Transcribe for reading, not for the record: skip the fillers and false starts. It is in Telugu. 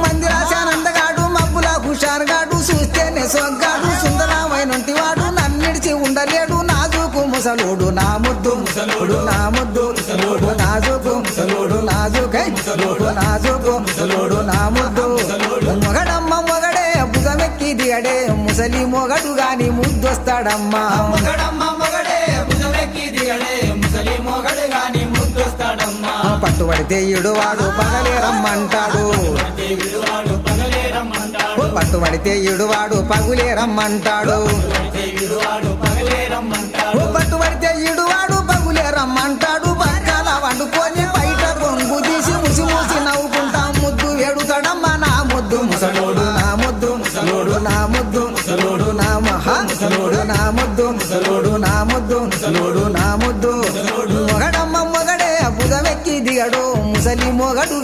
మందిరాశానందగాడు మబ్బుల హుషారుగాడు చూస్తేనే సొగ్గాడు సుందరమైనంటి వాడు నన్నిడిచి ఉండలేడు నాజుకు ముసలోడు నా ముద్దు ముసలోడు నా ముద్దు ముసలోడు నాజుకు ముసలోడు నాజుకై ముసలోడు నాజుకు ముసలోడు నా ముద్దు మొగడమ్మ మొగడే భుజమెక్కి దిగడే ముసలి మొగడు గాని ముద్దొస్తాడమ్మా పట్టుబడితే ఇడువాడు పగలే రమ్మంటాడు పట్టుబడితే ఇడువాడు పగులే రమ్మంటాడు పట్టుబడితే ఇడువాడు పగులే రమ్మంటాడు పక్కల వండుకొని బయట కొంగు తీసి ముసి మూసి నవ్వుకుంటా ముద్దు ఎడుతాడమ్మా నా ముద్దు ముసలోడు నా ముద్దు ముసలోడు నా ముద్దు ముసలోడు నా మహా ముసలోడు నా ముద్దు ముసలోడు నా ముద్దు ముసలోడు నా ముద్దు మొగడమ్మ మొగడే భుజమెక్కి దిగడు ముసలి మొగడు